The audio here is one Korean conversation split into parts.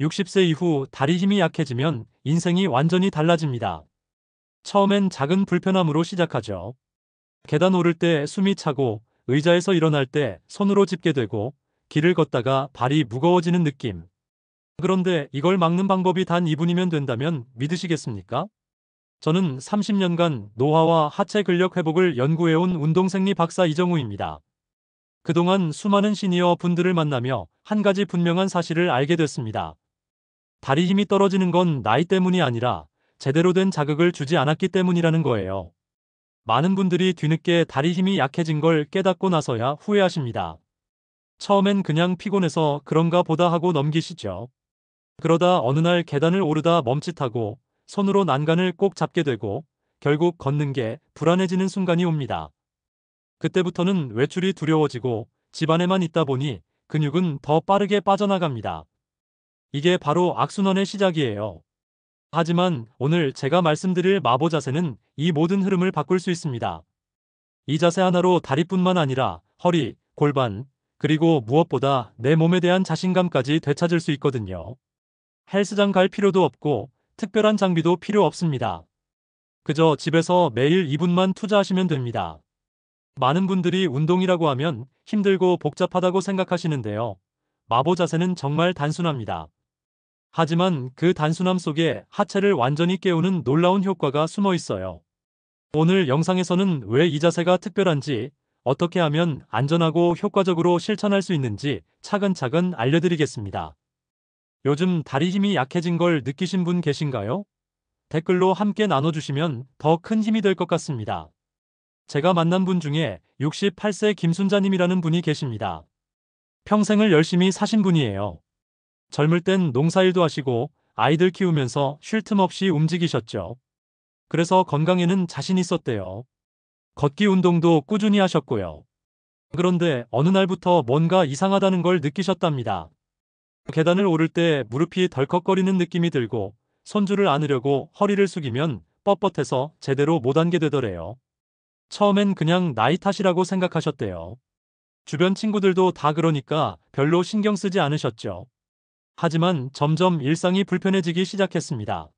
60세 이후 다리 힘이 약해지면 인생이 완전히 달라집니다. 처음엔 작은 불편함으로 시작하죠. 계단 오를 때 숨이 차고 의자에서 일어날 때 손으로 짚게 되고 길을 걷다가 발이 무거워지는 느낌. 그런데 이걸 막는 방법이 단 2분이면 된다면 믿으시겠습니까? 저는 30년간 노화와 하체 근력 회복을 연구해온 운동생리 박사 이정우입니다. 그동안 수많은 시니어 분들을 만나며 한 가지 분명한 사실을 알게 됐습니다. 다리 힘이 떨어지는 건 나이 때문이 아니라 제대로 된 자극을 주지 않았기 때문이라는 거예요. 많은 분들이 뒤늦게 다리 힘이 약해진 걸 깨닫고 나서야 후회하십니다. 처음엔 그냥 피곤해서 그런가 보다 하고 넘기시죠. 그러다 어느 날 계단을 오르다 멈칫하고 손으로 난간을 꼭 잡게 되고 결국 걷는 게 불안해지는 순간이 옵니다. 그때부터는 외출이 두려워지고 집안에만 있다 보니 근육은 더 빠르게 빠져나갑니다. 이게 바로 악순환의 시작이에요. 하지만 오늘 제가 말씀드릴 마보 자세는 이 모든 흐름을 바꿀 수 있습니다. 이 자세 하나로 다리뿐만 아니라 허리, 골반, 그리고 무엇보다 내 몸에 대한 자신감까지 되찾을 수 있거든요. 헬스장 갈 필요도 없고 특별한 장비도 필요 없습니다. 그저 집에서 매일 2분만 투자하시면 됩니다. 많은 분들이 운동이라고 하면 힘들고 복잡하다고 생각하시는데요. 마보 자세는 정말 단순합니다. 하지만 그 단순함 속에 하체를 완전히 깨우는 놀라운 효과가 숨어 있어요. 오늘 영상에서는 왜 이 자세가 특별한지, 어떻게 하면 안전하고 효과적으로 실천할 수 있는지 차근차근 알려드리겠습니다. 요즘 다리 힘이 약해진 걸 느끼신 분 계신가요? 댓글로 함께 나눠주시면 더 큰 힘이 될 것 같습니다. 제가 만난 분 중에 68세 김순자님이라는 분이 계십니다. 평생을 열심히 사신 분이에요. 젊을 땐 농사일도 하시고 아이들 키우면서 쉴 틈 없이 움직이셨죠. 그래서 건강에는 자신 있었대요. 걷기 운동도 꾸준히 하셨고요. 그런데 어느 날부터 뭔가 이상하다는 걸 느끼셨답니다. 계단을 오를 때 무릎이 덜컥거리는 느낌이 들고 손줄을 안으려고 허리를 숙이면 뻣뻣해서 제대로 못 앉게 되더래요. 처음엔 그냥 나이 탓이라고 생각하셨대요. 주변 친구들도 다 그러니까 별로 신경 쓰지 않으셨죠. 하지만 점점 일상이 불편해지기 시작했습니다.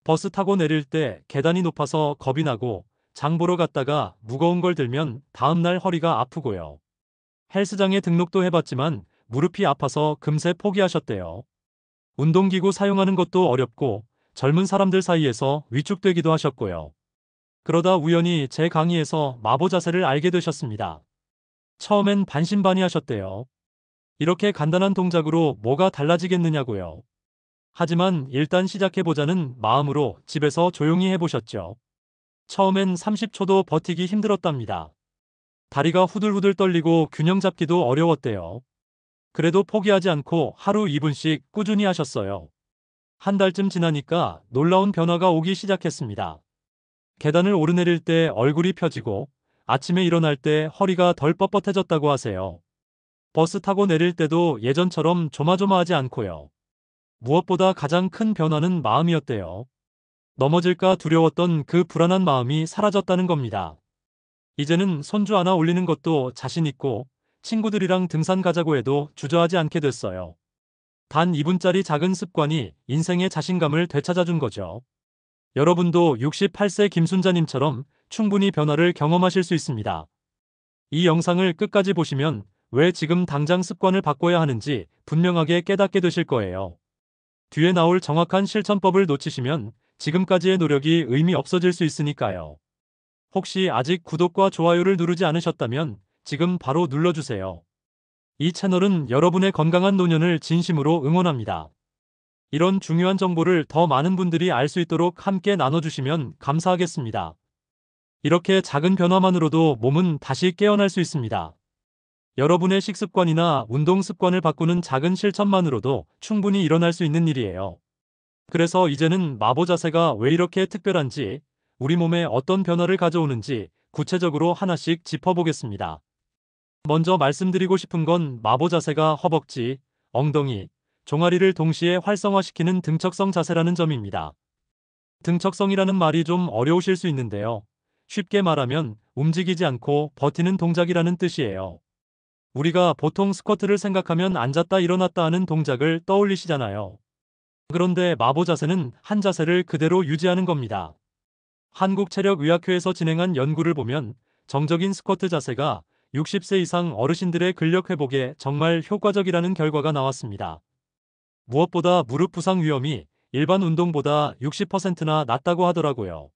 버스 타고 내릴 때 계단이 높아서 겁이 나고 장 보러 갔다가 무거운 걸 들면 다음날 허리가 아프고요. 헬스장에 등록도 해봤지만 무릎이 아파서 금세 포기하셨대요. 운동기구 사용하는 것도 어렵고 젊은 사람들 사이에서 위축되기도 하셨고요. 그러다 우연히 제 강의에서 마보 자세를 알게 되셨습니다. 처음엔 반신반의하셨대요. 이렇게 간단한 동작으로 뭐가 달라지겠느냐고요. 하지만 일단 시작해보자는 마음으로 집에서 조용히 해보셨죠. 처음엔 30초도 버티기 힘들었답니다. 다리가 후들후들 떨리고 균형 잡기도 어려웠대요. 그래도 포기하지 않고 하루 2분씩 꾸준히 하셨어요. 한 달쯤 지나니까 놀라운 변화가 오기 시작했습니다. 계단을 오르내릴 때 얼굴이 펴지고 아침에 일어날 때 허리가 덜 뻣뻣해졌다고 하세요. 버스 타고 내릴 때도 예전처럼 조마조마하지 않고요. 무엇보다 가장 큰 변화는 마음이었대요. 넘어질까 두려웠던 그 불안한 마음이 사라졌다는 겁니다. 이제는 손주 하나 올리는 것도 자신 있고 친구들이랑 등산 가자고 해도 주저하지 않게 됐어요. 단 2분짜리 작은 습관이 인생의 자신감을 되찾아준 거죠. 여러분도 68세 김순자님처럼 충분히 변화를 경험하실 수 있습니다. 이 영상을 끝까지 보시면 왜 지금 당장 습관을 바꿔야 하는지 분명하게 깨닫게 되실 거예요. 뒤에 나올 정확한 실천법을 놓치시면 지금까지의 노력이 의미 없어질 수 있으니까요. 혹시 아직 구독과 좋아요를 누르지 않으셨다면 지금 바로 눌러주세요. 이 채널은 여러분의 건강한 노년을 진심으로 응원합니다. 이런 중요한 정보를 더 많은 분들이 알 수 있도록 함께 나눠주시면 감사하겠습니다. 이렇게 작은 변화만으로도 몸은 다시 깨어날 수 있습니다. 여러분의 식습관이나 운동 습관을 바꾸는 작은 실천만으로도 충분히 일어날 수 있는 일이에요. 그래서 이제는 마보 자세가 왜 이렇게 특별한지, 우리 몸에 어떤 변화를 가져오는지 구체적으로 하나씩 짚어보겠습니다. 먼저 말씀드리고 싶은 건 마보 자세가 허벅지, 엉덩이, 종아리를 동시에 활성화시키는 등척성 자세라는 점입니다. 등척성이라는 말이 좀 어려우실 수 있는데요. 쉽게 말하면 움직이지 않고 버티는 동작이라는 뜻이에요. 우리가 보통 스쿼트를 생각하면 앉았다 일어났다 하는 동작을 떠올리시잖아요. 그런데 마보 자세는 한 자세를 그대로 유지하는 겁니다. 한국체력의학회에서 진행한 연구를 보면 정적인 스쿼트 자세가 60세 이상 어르신들의 근력 회복에 정말 효과적이라는 결과가 나왔습니다. 무엇보다 무릎 부상 위험이 일반 운동보다 60%나 낮다고 하더라고요.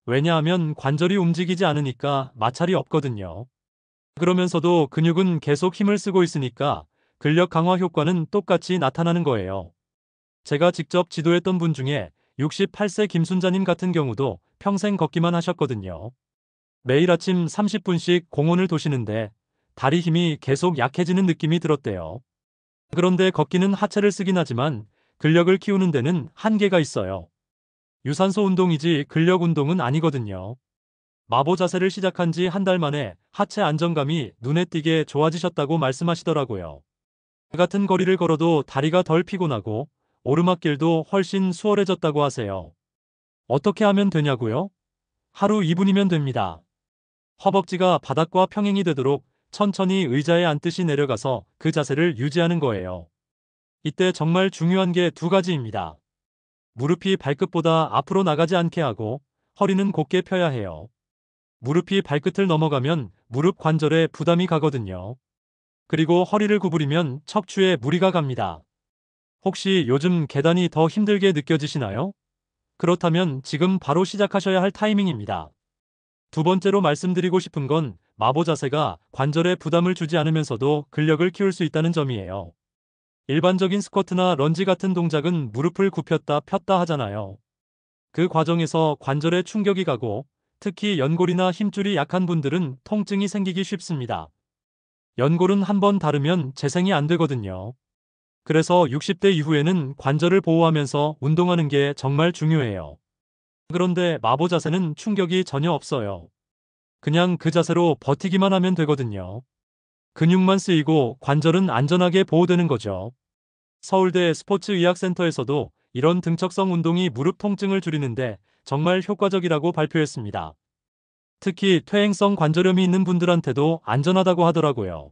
왜냐하면 관절이 움직이지 않으니까 마찰이 없거든요. 그러면서도 근육은 계속 힘을 쓰고 있으니까 근력 강화 효과는 똑같이 나타나는 거예요. 제가 직접 지도했던 분 중에 68세 김순자님 같은 경우도 평생 걷기만 하셨거든요. 매일 아침 30분씩 공원을 도시는데 다리 힘이 계속 약해지는 느낌이 들었대요. 그런데 걷기는 하체를 쓰긴 하지만 근력을 키우는 데는 한계가 있어요. 유산소 운동이지 근력 운동은 아니거든요. 마보 자세를 시작한 지 한 달 만에 하체 안정감이 눈에 띄게 좋아지셨다고 말씀하시더라고요. 같은 거리를 걸어도 다리가 덜 피곤하고 오르막길도 훨씬 수월해졌다고 하세요. 어떻게 하면 되냐고요? 하루 2분이면 됩니다. 허벅지가 바닥과 평행이 되도록 천천히 의자에 앉듯이 내려가서 그 자세를 유지하는 거예요. 이때 정말 중요한 게 두 가지입니다. 무릎이 발끝보다 앞으로 나가지 않게 하고 허리는 곧게 펴야 해요. 무릎이 발끝을 넘어가면 무릎 관절에 부담이 가거든요. 그리고 허리를 구부리면 척추에 무리가 갑니다. 혹시 요즘 계단이 더 힘들게 느껴지시나요? 그렇다면 지금 바로 시작하셔야 할 타이밍입니다. 두 번째로 말씀드리고 싶은 건 마보 자세가 관절에 부담을 주지 않으면서도 근력을 키울 수 있다는 점이에요. 일반적인 스쿼트나 런지 같은 동작은 무릎을 굽혔다 폈다 하잖아요. 그 과정에서 관절에 충격이 가고 특히 연골이나 힘줄이 약한 분들은 통증이 생기기 쉽습니다. 연골은 한번 다르면 재생이 안 되거든요. 그래서 60대 이후에는 관절을 보호하면서 운동하는 게 정말 중요해요. 그런데 마보 자세는 충격이 전혀 없어요. 그냥 그 자세로 버티기만 하면 되거든요. 근육만 쓰이고 관절은 안전하게 보호되는 거죠. 서울대 스포츠의학센터에서도 이런 등척성 운동이 무릎 통증을 줄이는데 정말 효과적이라고 발표했습니다. 특히 퇴행성 관절염이 있는 분들한테도 안전하다고 하더라고요.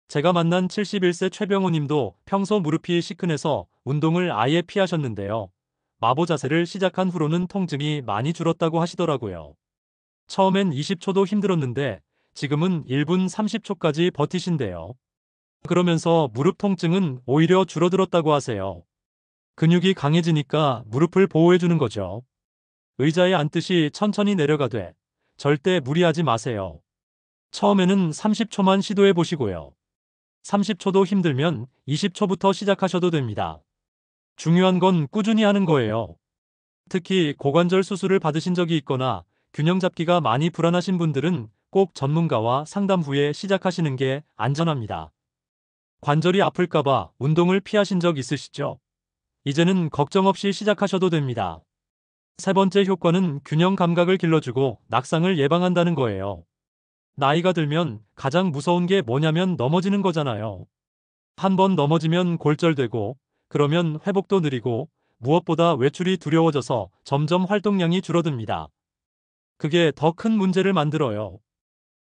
제가 만난 71세 최병호 님도 평소 무릎이 시큰해서 운동을 아예 피하셨는데요. 마보 자세를 시작한 후로는 통증이 많이 줄었다고 하시더라고요. 처음엔 20초도 힘들었는데 지금은 1분 30초까지 버티신대요. 그러면서 무릎 통증은 오히려 줄어들었다고 하세요. 근육이 강해지니까 무릎을 보호해주는 거죠. 의자에 앉듯이 천천히 내려가되 절대 무리하지 마세요. 처음에는 30초만 시도해 보시고요. 30초도 힘들면 20초부터 시작하셔도 됩니다. 중요한 건 꾸준히 하는 거예요. 특히 고관절 수술을 받으신 적이 있거나 균형 잡기가 많이 불안하신 분들은 꼭 전문가와 상담 후에 시작하시는 게 안전합니다. 관절이 아플까봐 운동을 피하신 적 있으시죠? 이제는 걱정 없이 시작하셔도 됩니다. 세 번째 효과는 균형 감각을 길러주고 낙상을 예방한다는 거예요. 나이가 들면 가장 무서운 게 뭐냐면 넘어지는 거잖아요. 한 번 넘어지면 골절되고 그러면 회복도 느리고 무엇보다 외출이 두려워져서 점점 활동량이 줄어듭니다. 그게 더 큰 문제를 만들어요.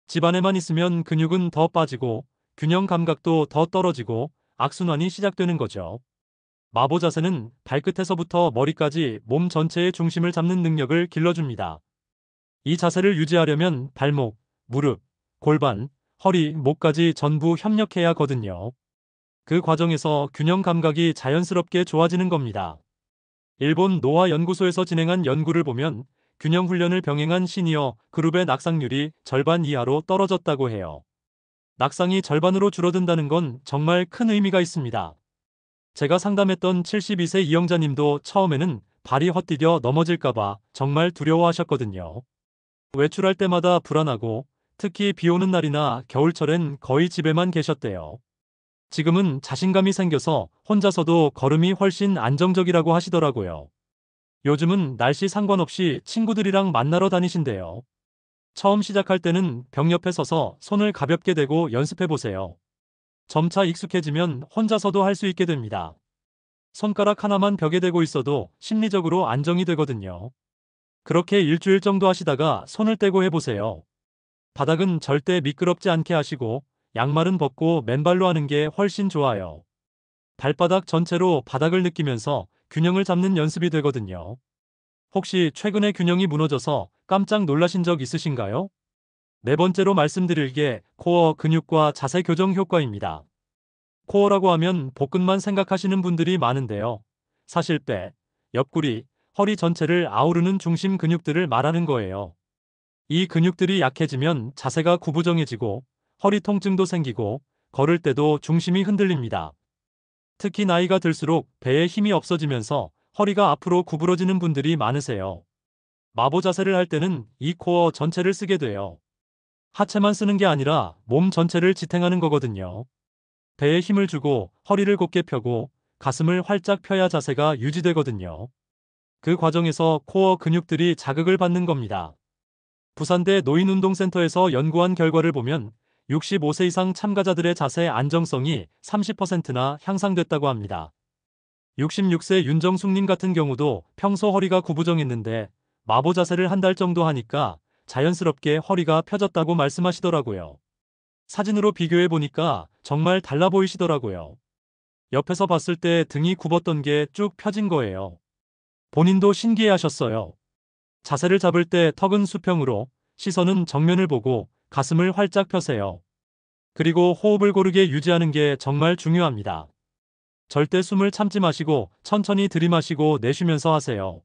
집안에만 있으면 근육은 더 빠지고 균형 감각도 더 떨어지고 악순환이 시작되는 거죠. 마보 자세는 발끝에서부터 머리까지 몸 전체의 중심을 잡는 능력을 길러줍니다. 이 자세를 유지하려면 발목, 무릎, 골반, 허리, 목까지 전부 협력해야 하거든요. 그 과정에서 균형 감각이 자연스럽게 좋아지는 겁니다. 일본 노화 연구소에서 진행한 연구를 보면 균형 훈련을 병행한 시니어 그룹의 낙상률이 절반 이하로 떨어졌다고 해요. 낙상이 절반으로 줄어든다는 건 정말 큰 의미가 있습니다. 제가 상담했던 72세 이영자님도 처음에는 발이 헛디뎌 넘어질까봐 정말 두려워하셨거든요. 외출할 때마다 불안하고 특히 비 오는 날이나 겨울철엔 거의 집에만 계셨대요. 지금은 자신감이 생겨서 혼자서도 걸음이 훨씬 안정적이라고 하시더라고요. 요즘은 날씨 상관없이 친구들이랑 만나러 다니신대요. 처음 시작할 때는 벽 옆에 서서 손을 가볍게 대고 연습해 보세요. 점차 익숙해지면 혼자서도 할 수 있게 됩니다. 손가락 하나만 벽에 대고 있어도 심리적으로 안정이 되거든요. 그렇게 일주일 정도 하시다가 손을 떼고 해보세요. 바닥은 절대 미끄럽지 않게 하시고 양말은 벗고 맨발로 하는 게 훨씬 좋아요. 발바닥 전체로 바닥을 느끼면서 균형을 잡는 연습이 되거든요. 혹시 최근에 균형이 무너져서 깜짝 놀라신 적 있으신가요? 네 번째로 말씀드릴 게 코어 근육과 자세 교정 효과입니다. 코어라고 하면 복근만 생각하시는 분들이 많은데요. 사실 배, 옆구리, 허리 전체를 아우르는 중심 근육들을 말하는 거예요. 이 근육들이 약해지면 자세가 구부정해지고 허리 통증도 생기고 걸을 때도 중심이 흔들립니다. 특히 나이가 들수록 배에 힘이 없어지면서 허리가 앞으로 구부러지는 분들이 많으세요. 마보 자세를 할 때는 이 코어 전체를 쓰게 돼요. 하체만 쓰는 게 아니라 몸 전체를 지탱하는 거거든요. 배에 힘을 주고 허리를 곧게 펴고 가슴을 활짝 펴야 자세가 유지되거든요. 그 과정에서 코어 근육들이 자극을 받는 겁니다. 부산대 노인운동센터에서 연구한 결과를 보면 65세 이상 참가자들의 자세 안정성이 30%나 향상됐다고 합니다. 66세 윤정숙님 같은 경우도 평소 허리가 구부정했는데 마보 자세를 한 달 정도 하니까 자연스럽게 허리가 펴졌다고 말씀하시더라고요. 사진으로 비교해 보니까 정말 달라 보이시더라고요. 옆에서 봤을 때 등이 굽었던 게 쭉 펴진 거예요. 본인도 신기해 하셨어요. 자세를 잡을 때 턱은 수평으로, 시선은 정면을 보고 가슴을 활짝 펴세요. 그리고 호흡을 고르게 유지하는 게 정말 중요합니다. 절대 숨을 참지 마시고 천천히 들이마시고 내쉬면서 하세요.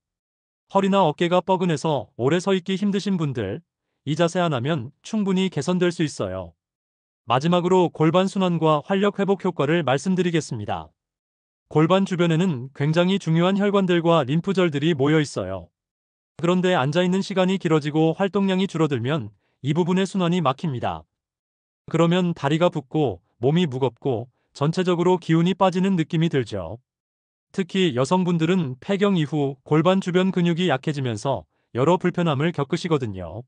허리나 어깨가 뻐근해서 오래 서 있기 힘드신 분들, 이 자세 하나면 충분히 개선될 수 있어요. 마지막으로 골반 순환과 활력 회복 효과를 말씀드리겠습니다. 골반 주변에는 굉장히 중요한 혈관들과 림프절들이 모여 있어요. 그런데 앉아있는 시간이 길어지고 활동량이 줄어들면 이 부분의 순환이 막힙니다. 그러면 다리가 붓고 몸이 무겁고 전체적으로 기운이 빠지는 느낌이 들죠. 특히 여성분들은 폐경 이후 골반 주변 근육이 약해지면서 여러 불편함을 겪으시거든요.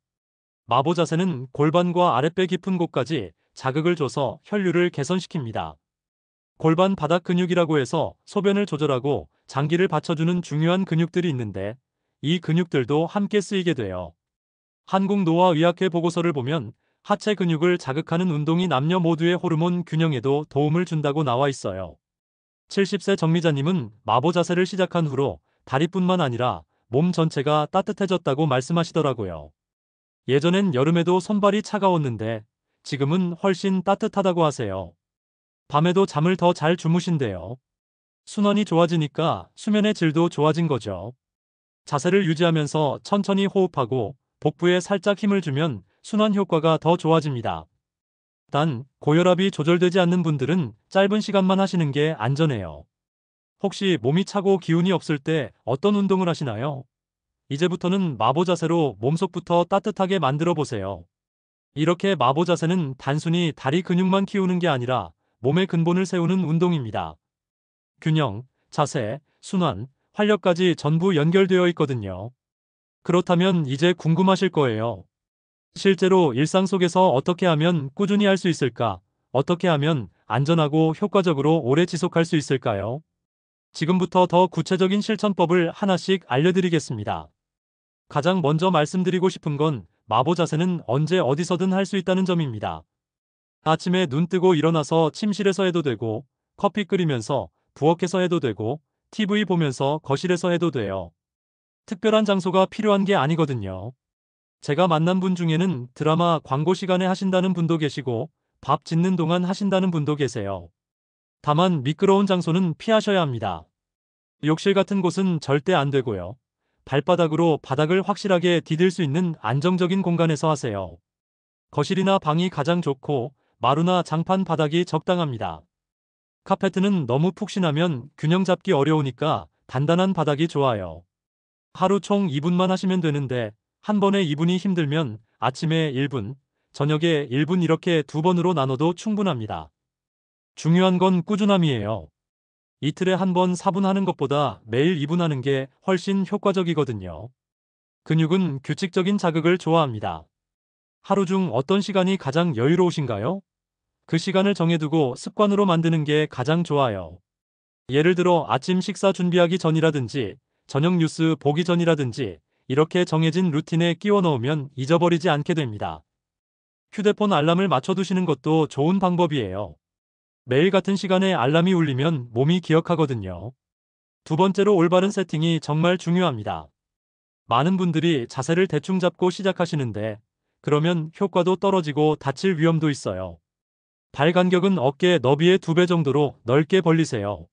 마보 자세는 골반과 아랫배 깊은 곳까지 자극을 줘서 혈류를 개선시킵니다. 골반 바닥 근육이라고 해서 소변을 조절하고 장기를 받쳐주는 중요한 근육들이 있는데 이 근육들도 함께 쓰이게 돼요. 한국노화의학회 보고서를 보면 하체 근육을 자극하는 운동이 남녀 모두의 호르몬 균형에도 도움을 준다고 나와 있어요. 70세 정미자님은 마보 자세를 시작한 후로 다리뿐만 아니라 몸 전체가 따뜻해졌다고 말씀하시더라고요. 예전엔 여름에도 손발이 차가웠는데 지금은 훨씬 따뜻하다고 하세요. 밤에도 잠을 더 잘 주무신대요. 순환이 좋아지니까 수면의 질도 좋아진 거죠. 자세를 유지하면서 천천히 호흡하고 복부에 살짝 힘을 주면 순환 효과가 더 좋아집니다. 단, 고혈압이 조절되지 않는 분들은 짧은 시간만 하시는 게 안전해요. 혹시 몸이 차고 기운이 없을 때 어떤 운동을 하시나요? 이제부터는 마보 자세로 몸속부터 따뜻하게 만들어 보세요. 이렇게 마보 자세는 단순히 다리 근육만 키우는 게 아니라 몸의 근본을 세우는 운동입니다. 균형, 자세, 순환, 활력까지 전부 연결되어 있거든요. 그렇다면 이제 궁금하실 거예요. 실제로 일상 속에서 어떻게 하면 꾸준히 할 수 있을까? 어떻게 하면 안전하고 효과적으로 오래 지속할 수 있을까요? 지금부터 더 구체적인 실천법을 하나씩 알려드리겠습니다. 가장 먼저 말씀드리고 싶은 건 마보 자세는 언제 어디서든 할 수 있다는 점입니다. 아침에 눈 뜨고 일어나서 침실에서 해도 되고, 커피 끓이면서 부엌에서 해도 되고, TV 보면서 거실에서 해도 돼요. 특별한 장소가 필요한 게 아니거든요. 제가 만난 분 중에는 드라마 광고 시간에 하신다는 분도 계시고, 밥 짓는 동안 하신다는 분도 계세요. 다만 미끄러운 장소는 피하셔야 합니다. 욕실 같은 곳은 절대 안 되고요. 발바닥으로 바닥을 확실하게 디딜 수 있는 안정적인 공간에서 하세요. 거실이나 방이 가장 좋고 마루나 장판 바닥이 적당합니다. 카페트는 너무 푹신하면 균형 잡기 어려우니까 단단한 바닥이 좋아요. 하루 총 2분만 하시면 되는데 한 번에 2분이 힘들면 아침에 1분, 저녁에 1분 이렇게 2번으로 나눠도 충분합니다. 중요한 건 꾸준함이에요. 이틀에 한 번 4분 하는 것보다 매일 2분 하는 게 훨씬 효과적이거든요. 근육은 규칙적인 자극을 좋아합니다. 하루 중 어떤 시간이 가장 여유로우신가요? 그 시간을 정해두고 습관으로 만드는 게 가장 좋아요. 예를 들어 아침 식사 준비하기 전이라든지 저녁 뉴스 보기 전이라든지 이렇게 정해진 루틴에 끼워 넣으면 잊어버리지 않게 됩니다. 휴대폰 알람을 맞춰두시는 것도 좋은 방법이에요. 매일 같은 시간에 알람이 울리면 몸이 기억하거든요. 두 번째로 올바른 세팅이 정말 중요합니다. 많은 분들이 자세를 대충 잡고 시작하시는데 그러면 효과도 떨어지고 다칠 위험도 있어요. 발 간격은 어깨 너비의 2배 정도로 넓게 벌리세요.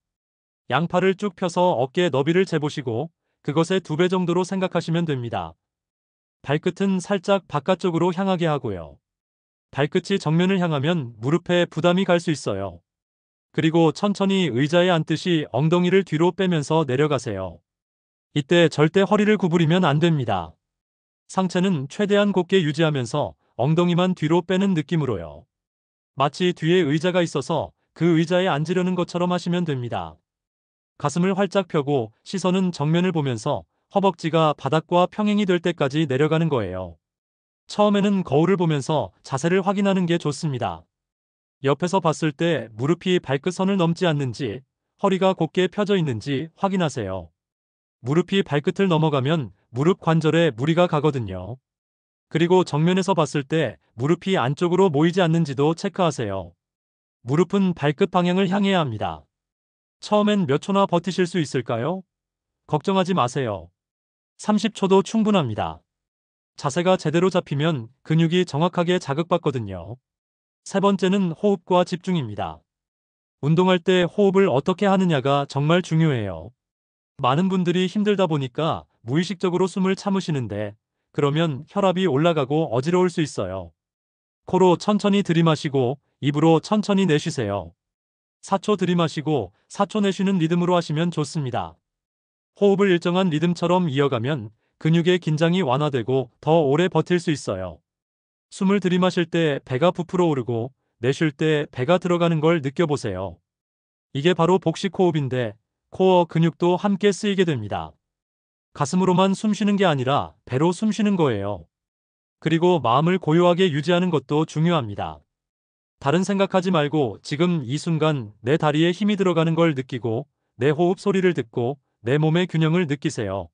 양팔을 쭉 펴서 어깨 너비를 재보시고 그것의 2배 정도로 생각하시면 됩니다. 발끝은 살짝 바깥쪽으로 향하게 하고요. 발끝이 정면을 향하면 무릎에 부담이 갈 수 있어요. 그리고 천천히 의자에 앉듯이 엉덩이를 뒤로 빼면서 내려가세요. 이때 절대 허리를 구부리면 안 됩니다. 상체는 최대한 곧게 유지하면서 엉덩이만 뒤로 빼는 느낌으로요. 마치 뒤에 의자가 있어서 그 의자에 앉으려는 것처럼 하시면 됩니다. 가슴을 활짝 펴고 시선은 정면을 보면서 허벅지가 바닥과 평행이 될 때까지 내려가는 거예요. 처음에는 거울을 보면서 자세를 확인하는 게 좋습니다. 옆에서 봤을 때 무릎이 발끝선을 넘지 않는지, 허리가 곧게 펴져 있는지 확인하세요. 무릎이 발끝을 넘어가면 무릎 관절에 무리가 가거든요. 그리고 정면에서 봤을 때 무릎이 안쪽으로 모이지 않는지도 체크하세요. 무릎은 발끝 방향을 향해야 합니다. 처음엔 몇 초나 버티실 수 있을까요? 걱정하지 마세요. 30초도 충분합니다. 자세가 제대로 잡히면 근육이 정확하게 자극받거든요. 세 번째는 호흡과 집중입니다. 운동할 때 호흡을 어떻게 하느냐가 정말 중요해요. 많은 분들이 힘들다 보니까 무의식적으로 숨을 참으시는데 그러면 혈압이 올라가고 어지러울 수 있어요. 코로 천천히 들이마시고 입으로 천천히 내쉬세요. 4초 들이마시고 4초 내쉬는 리듬으로 하시면 좋습니다. 호흡을 일정한 리듬처럼 이어가면 근육의 긴장이 완화되고 더 오래 버틸 수 있어요. 숨을 들이마실 때 배가 부풀어 오르고 내쉴 때 배가 들어가는 걸 느껴보세요. 이게 바로 복식 호흡인데 코어 근육도 함께 쓰이게 됩니다. 가슴으로만 숨 쉬는 게 아니라 배로 숨 쉬는 거예요. 그리고 마음을 고요하게 유지하는 것도 중요합니다. 다른 생각하지 말고 지금 이 순간 내 다리에 힘이 들어가는 걸 느끼고 내 호흡 소리를 듣고 내 몸의 균형을 느끼세요.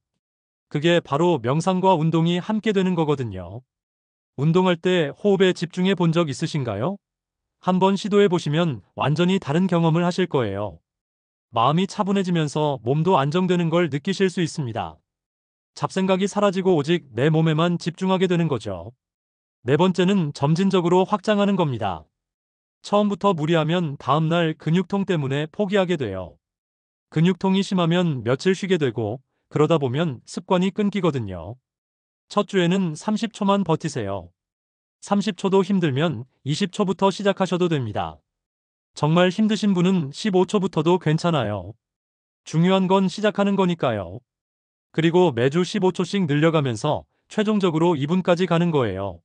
그게 바로 명상과 운동이 함께 되는 거거든요. 운동할 때 호흡에 집중해 본 적 있으신가요? 한번 시도해 보시면 완전히 다른 경험을 하실 거예요. 마음이 차분해지면서 몸도 안정되는 걸 느끼실 수 있습니다. 잡생각이 사라지고 오직 내 몸에만 집중하게 되는 거죠. 네 번째는 점진적으로 확장하는 겁니다. 처음부터 무리하면 다음날 근육통 때문에 포기하게 돼요. 근육통이 심하면 며칠 쉬게 되고 그러다 보면 습관이 끊기거든요. 첫 주에는 30초만 버티세요. 30초도 힘들면 20초부터 시작하셔도 됩니다. 정말 힘드신 분은 15초부터도 괜찮아요. 중요한 건 시작하는 거니까요. 그리고 매주 15초씩 늘려가면서 최종적으로 2분까지 가는 거예요.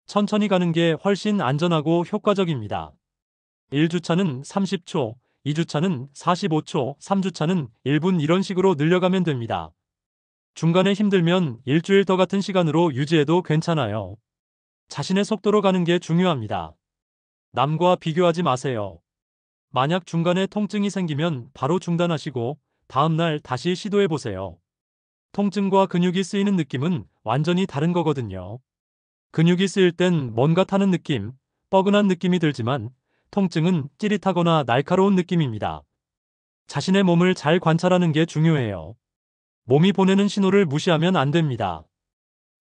천천히 가는 게 훨씬 안전하고 효과적입니다. 1주차는 30초, 2주차는 45초, 3주차는 1분 이런 식으로 늘려가면 됩니다. 중간에 힘들면 일주일 더 같은 시간으로 유지해도 괜찮아요. 자신의 속도로 가는 게 중요합니다. 남과 비교하지 마세요. 만약 중간에 통증이 생기면 바로 중단하시고 다음날 다시 시도해보세요. 통증과 근육이 쓰이는 느낌은 완전히 다른 거거든요. 근육이 쓰일 땐 뭔가 타는 느낌, 뻐근한 느낌이 들지만 통증은 찌릿하거나 날카로운 느낌입니다. 자신의 몸을 잘 관찰하는 게 중요해요. 몸이 보내는 신호를 무시하면 안 됩니다.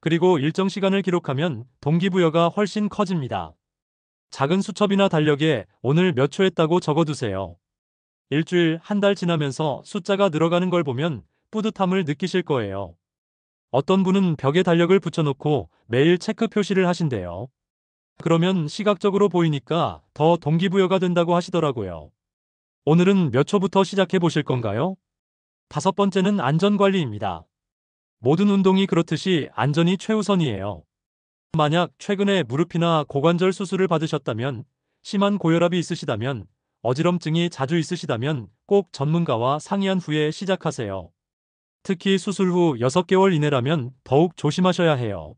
그리고 일정 시간을 기록하면 동기부여가 훨씬 커집니다. 작은 수첩이나 달력에 오늘 몇 초 했다고 적어두세요. 일주일, 한 달 지나면서 숫자가 늘어가는 걸 보면 뿌듯함을 느끼실 거예요. 어떤 분은 벽에 달력을 붙여놓고 매일 체크 표시를 하신대요. 그러면 시각적으로 보이니까 더 동기부여가 된다고 하시더라고요. 오늘은 몇 초부터 시작해 보실 건가요? 다섯 번째는 안전관리입니다. 모든 운동이 그렇듯이 안전이 최우선이에요. 만약 최근에 무릎이나 고관절 수술을 받으셨다면, 심한 고혈압이 있으시다면, 어지럼증이 자주 있으시다면 꼭 전문가와 상의한 후에 시작하세요. 특히 수술 후 6개월 이내라면 더욱 조심하셔야 해요.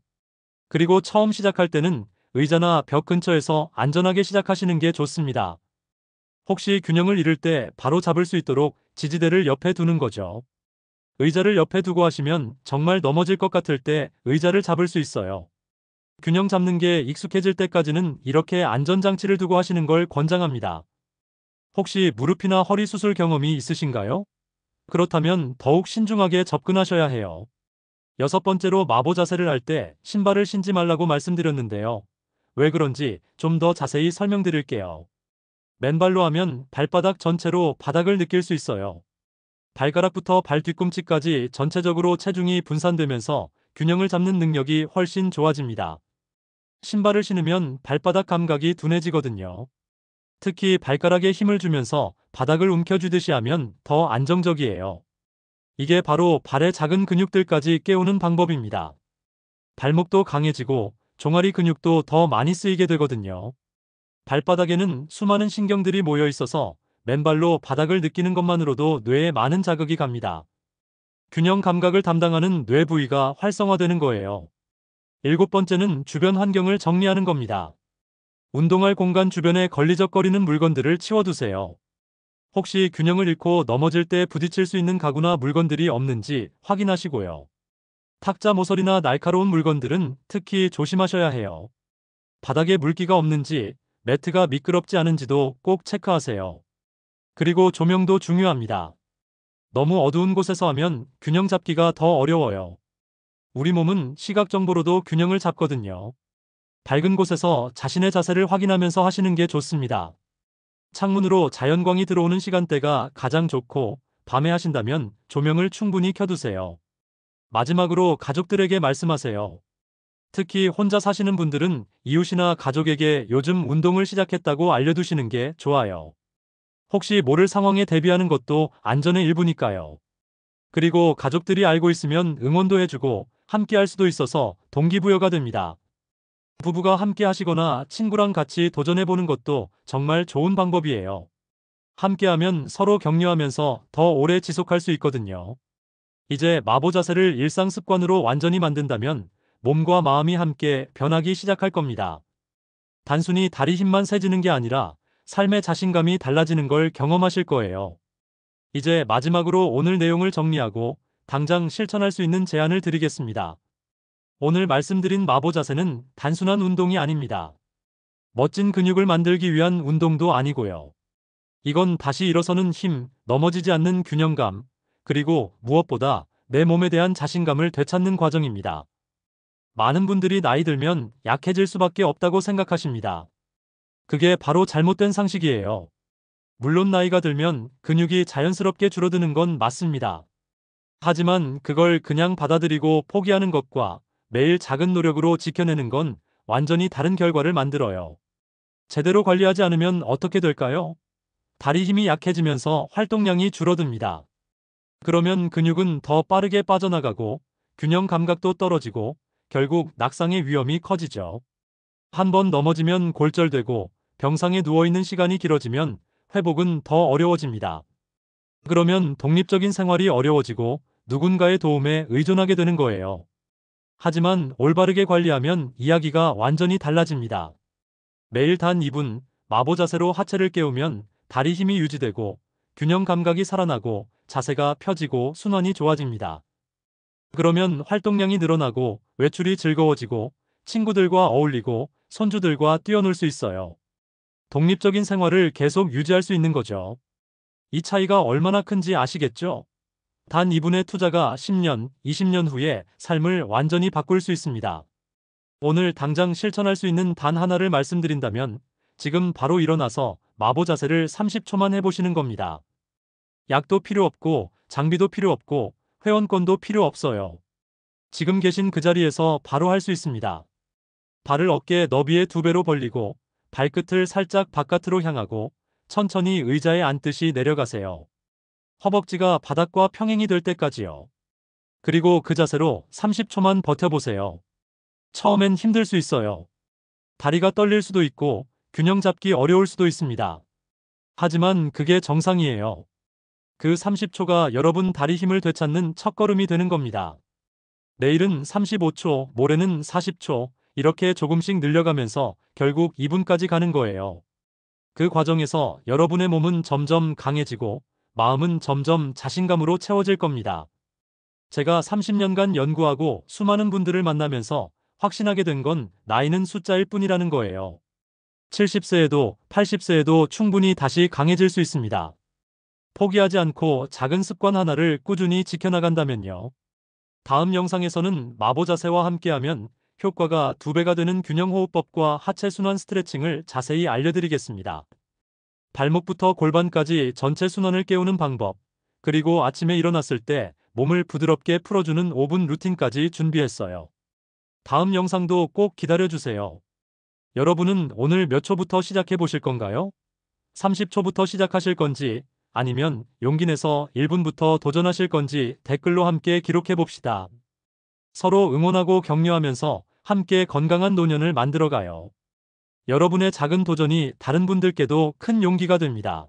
그리고 처음 시작할 때는 의자나 벽 근처에서 안전하게 시작하시는 게 좋습니다. 혹시 균형을 잃을 때 바로 잡을 수 있도록 지지대를 옆에 두는 거죠. 의자를 옆에 두고 하시면 정말 넘어질 것 같을 때 의자를 잡을 수 있어요. 균형 잡는 게 익숙해질 때까지는 이렇게 안전장치를 두고 하시는 걸 권장합니다. 혹시 무릎이나 허리 수술 경험이 있으신가요? 그렇다면 더욱 신중하게 접근하셔야 해요. 여섯 번째로 마보 자세를 할 때 신발을 신지 말라고 말씀드렸는데요. 왜 그런지 좀 더 자세히 설명드릴게요. 맨발로 하면 발바닥 전체로 바닥을 느낄 수 있어요. 발가락부터 발 뒤꿈치까지 전체적으로 체중이 분산되면서 균형을 잡는 능력이 훨씬 좋아집니다. 신발을 신으면 발바닥 감각이 둔해지거든요. 특히 발가락에 힘을 주면서 바닥을 움켜쥐듯이 하면 더 안정적이에요. 이게 바로 발의 작은 근육들까지 깨우는 방법입니다. 발목도 강해지고 종아리 근육도 더 많이 쓰이게 되거든요. 발바닥에는 수많은 신경들이 모여 있어서 맨발로 바닥을 느끼는 것만으로도 뇌에 많은 자극이 갑니다. 균형 감각을 담당하는 뇌 부위가 활성화되는 거예요. 일곱 번째는 주변 환경을 정리하는 겁니다. 운동할 공간 주변에 걸리적거리는 물건들을 치워두세요. 혹시 균형을 잃고 넘어질 때 부딪힐 수 있는 가구나 물건들이 없는지 확인하시고요. 탁자 모서리나 날카로운 물건들은 특히 조심하셔야 해요. 바닥에 물기가 없는지, 매트가 미끄럽지 않은지도 꼭 체크하세요. 그리고 조명도 중요합니다. 너무 어두운 곳에서 하면 균형 잡기가 더 어려워요. 우리 몸은 시각 정보로도 균형을 잡거든요. 밝은 곳에서 자신의 자세를 확인하면서 하시는 게 좋습니다. 창문으로 자연광이 들어오는 시간대가 가장 좋고, 밤에 하신다면 조명을 충분히 켜두세요. 마지막으로 가족들에게 말씀하세요. 특히 혼자 사시는 분들은 이웃이나 가족에게 요즘 운동을 시작했다고 알려두시는 게 좋아요. 혹시 모를 상황에 대비하는 것도 안전의 일부니까요. 그리고 가족들이 알고 있으면 응원도 해주고 함께 할 수도 있어서 동기부여가 됩니다. 부부가 함께 하시거나 친구랑 같이 도전해보는 것도 정말 좋은 방법이에요. 함께하면 서로 격려하면서 더 오래 지속할 수 있거든요. 이제 마보 자세를 일상 습관으로 완전히 만든다면 몸과 마음이 함께 변하기 시작할 겁니다. 단순히 다리 힘만 세지는 게 아니라 삶의 자신감이 달라지는 걸 경험하실 거예요. 이제 마지막으로 오늘 내용을 정리하고 당장 실천할 수 있는 제안을 드리겠습니다. 오늘 말씀드린 마보 자세는 단순한 운동이 아닙니다. 멋진 근육을 만들기 위한 운동도 아니고요. 이건 다시 일어서는 힘, 넘어지지 않는 균형감, 그리고 무엇보다 내 몸에 대한 자신감을 되찾는 과정입니다. 많은 분들이 나이 들면 약해질 수밖에 없다고 생각하십니다. 그게 바로 잘못된 상식이에요. 물론 나이가 들면 근육이 자연스럽게 줄어드는 건 맞습니다. 하지만 그걸 그냥 받아들이고 포기하는 것과 매일 작은 노력으로 지켜내는 건 완전히 다른 결과를 만들어요. 제대로 관리하지 않으면 어떻게 될까요? 다리 힘이 약해지면서 활동량이 줄어듭니다. 그러면 근육은 더 빠르게 빠져나가고 균형 감각도 떨어지고 결국 낙상의 위험이 커지죠. 한 번 넘어지면 골절되고 병상에 누워있는 시간이 길어지면 회복은 더 어려워집니다. 그러면 독립적인 생활이 어려워지고 누군가의 도움에 의존하게 되는 거예요. 하지만 올바르게 관리하면 이야기가 완전히 달라집니다. 매일 단 2분 마보 자세로 하체를 깨우면 다리 힘이 유지되고 균형 감각이 살아나고 자세가 펴지고 순환이 좋아집니다. 그러면 활동량이 늘어나고 외출이 즐거워지고 친구들과 어울리고 손주들과 뛰어놀 수 있어요. 독립적인 생활을 계속 유지할 수 있는 거죠. 이 차이가 얼마나 큰지 아시겠죠? 단 2분의 투자가 10년, 20년 후에 삶을 완전히 바꿀 수 있습니다. 오늘 당장 실천할 수 있는 단 하나를 말씀드린다면 지금 바로 일어나서 마보 자세를 30초만 해보시는 겁니다. 약도 필요 없고 장비도 필요 없고 회원권도 필요 없어요. 지금 계신 그 자리에서 바로 할 수 있습니다. 발을 어깨 너비의 2배로 벌리고 발끝을 살짝 바깥으로 향하고 천천히 의자에 앉듯이 내려가세요. 허벅지가 바닥과 평행이 될 때까지요. 그리고 그 자세로 30초만 버텨보세요. 처음엔 힘들 수 있어요. 다리가 떨릴 수도 있고 균형 잡기 어려울 수도 있습니다. 하지만 그게 정상이에요. 그 30초가 여러분 다리 힘을 되찾는 첫걸음이 되는 겁니다. 내일은 35초, 모레는 40초, 이렇게 조금씩 늘려가면서 결국 2분까지 가는 거예요. 그 과정에서 여러분의 몸은 점점 강해지고 마음은 점점 자신감으로 채워질 겁니다. 제가 30년간 연구하고 수많은 분들을 만나면서 확신하게 된 건 나이는 숫자일 뿐이라는 거예요. 70세에도 80세에도 충분히 다시 강해질 수 있습니다. 포기하지 않고 작은 습관 하나를 꾸준히 지켜나간다면요. 다음 영상에서는 마보 자세와 함께하면 효과가 2배가 되는 균형호흡법과 하체 순환 스트레칭을 자세히 알려드리겠습니다. 발목부터 골반까지 전체 순환을 깨우는 방법, 그리고 아침에 일어났을 때 몸을 부드럽게 풀어주는 5분 루틴까지 준비했어요. 다음 영상도 꼭 기다려주세요. 여러분은 오늘 몇 초부터 시작해 보실 건가요? 30초부터 시작하실 건지, 아니면 용기 내서 1분부터 도전하실 건지 댓글로 함께 기록해 봅시다. 서로 응원하고 격려하면서 함께 건강한 노년을 만들어가요. 여러분의 작은 도전이 다른 분들께도 큰 용기가 됩니다.